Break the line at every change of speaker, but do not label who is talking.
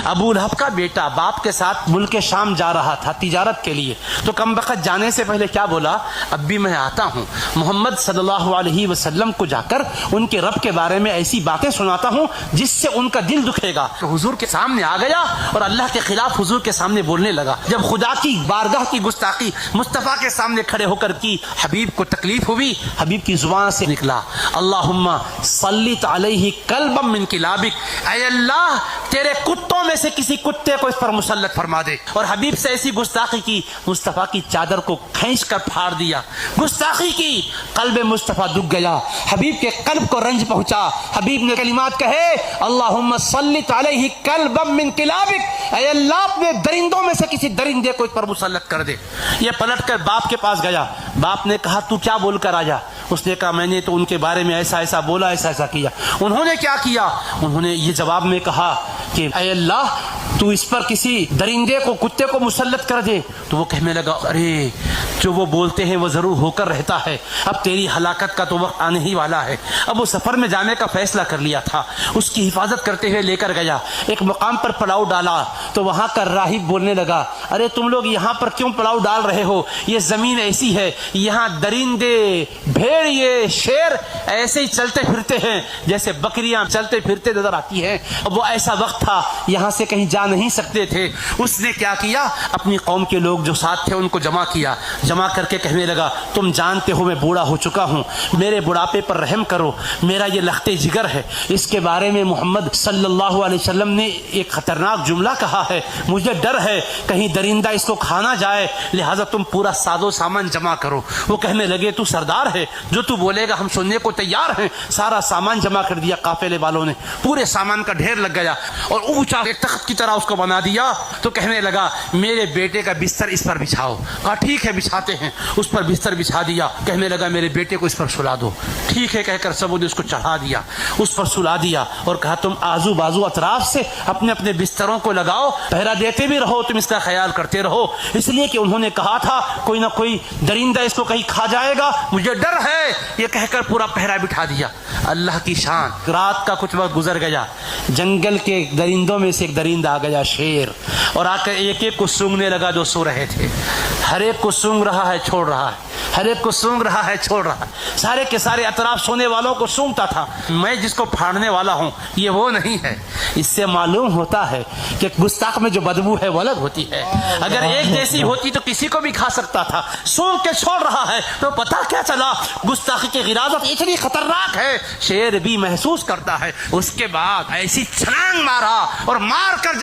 ابو لہب کا بیٹا باپ کے ساتھ ملک شام جا رہا تھا تجارت کے لیے، تو کم وقت جانے سے پہلے کیا بولا؟ اب بھی میں آتا ہوں، محمد صلی اللہ علیہ وسلم کو جا کر ان کے رب کے بارے میں ایسی باتیں سناتا ہوں جس سے ان کا دل دکھے گا۔ تو حضور کے سامنے آ گیا اور اللہ کے خلاف حضور کے سامنے بولنے لگا۔ جب خدا کی بارگاہ کی گستاخی مصطفیٰ کے سامنے کھڑے ہو کر کی، حبیب کو تکلیف ہوئی، حبیب کی زبان سے نکلا اللہم سلط علیہ کلبا من کلابک، اے اللہ تیرے کتوں میں سے کسی کتے کو اس پر مسلط فرما دے۔ اور حبیب سے ایسی گستاخی کی، مصطفیٰ کی چادر کو کھینچ کر پھاڑ دیا، گستاخی کی، قلب مصطفیٰ دکھ گیا، حبیب کے قلب کو رنج پہنچا۔ حبیب نے کلمات کہے اللہم سلط علیہ کلبا من کلابک، اے اللہ اپنے درندوں میں سے کسی درندے کو اس پر مسلط کر دے۔ یہ پلٹ کر باپ کے پاس گیا، باپ نے کہا تو کیا بول کر آیا؟ اس نے کہا میں نے تو ان کے بارے میں ایسا ایسا بولا، ایسا ایسا کیا۔ انہوں نے کیا کیا؟ انہوں نے یہ جواب میں کہا کہ اے اللہ تو اس پر کسی درندے کو، کتے کو مسلط کر دے۔ تو وہ کہنے لگا ارے جو وہ بولتے ہیں وہ ضرور ہو کر رہتا ہے، اب تیری ہلاکت کا تو وقت آنے ہی والا ہے۔ اب وہ سفر میں جانے کا فیصلہ کر لیا تھا، اس کی حفاظت کرتے ہوئے لے کر گیا، ایک مقام پر پڑاؤ ڈالا تو وہاں کا راہب بولنے لگا ارے تم لوگ یہاں پر کیوں پڑاؤ ڈال رہے ہو؟ یہ زمین ایسی ہے، یہاں درندے، بھیڑیے، شیر ایسے ہی چلتے پھرتے ہیں جیسے بکریاں چلتے پھرتے نظر آتی ہیں۔ اب وہ ایسا وقت تھا یہاں سے کہیں جا نہیں سکتے تھے۔ اس نے کیا کیا؟ اپنی قوم کے لوگ جو ساتھ تھے ان کو جمع کیا، جمع کر کے کہنے لگا تم جانتے ہو میں بوڑھا ہو چکا ہوں، میرے بڑھاپے پر رحم کرو، میرا یہ لخت جگر ہے، اس کے بارے میں محمد صلی اللہ علیہ وسلم نے ایک خطرناک جملہ کہا ہے، مجھے ڈر ہے کہیں درندہ اس کو کھانا جائے، لہٰذا تم پورا ساز و سامان جمع کرو۔ وہ کہنے لگے تو سردار ہے، جو تو بولے گا ہم سننے کو تیار ہیں۔ سارا سامان جمع کر دیا، قافلے والوں نے پورے سامان کا ڈھیر لگ گیا اور اونچا ایک تخت کی طرح اس کو بنا دیا۔ تو کہنے لگا میرے بیٹے کا بستر اس پر بچھاؤ۔ کہا ٹھیک ہے بچھاتے ہیں، اس پر بستر بچھا دیا۔ کہنے لگا میرے بیٹے کو اس پر سلا دو۔ ٹھیک ہے کہہ کر سب نے اس کو چڑھا دیا، اس پر سلا دیا اور کہا تم آزو بازو اطراف سے اپنے اپنے بستروں کو لگاؤ، پہرا دیتے بھی رہو، تم اس کا خیال کرتے رہو، اس لیے کہ انہوں نے کہا تھا کوئی نہ کوئی درندہ اس کو کہیں کھا جائے گا، مجھے ڈر ہے۔ یہ کہہ کر پورا پہرا بٹھا دیا۔ اللہ کی شان، رات کا کچھ وقت گزر گیا، جنگل کے درندوں میں سے ایک درندہ آ گیا، شیر، اور آ کر ایک ایک کو سونگنے لگا جو سو رہے تھے۔ ہر ایک کو سونگ رہا ہے چھوڑ رہا ہے، ہر ایک کو سونگ رہا ہے چھوڑ رہا ہے، سارے کے سارے اطراف سونے والوں کو سونگتا تھا۔ میں جس کو پھاڑنے والا ہوں یہ وہ نہیں ہے۔ اس سے معلوم ہوتا ہے کہ گستاخ میں جو بدبو ہے وہ الگ ہوتی ہے، اگر ایک جیسی ہوتی تو کسی کو بھی کھا سکتا تھا۔ سونگ کے چھوڑ رہا ہے تو پتہ کیا چلا گستاخی کی غلاظت اتنی خطرناک ہے، شیر بھی محسوس کرتا ہے۔ اس کے بعد ایسی چھلانگ مارا اور مار کر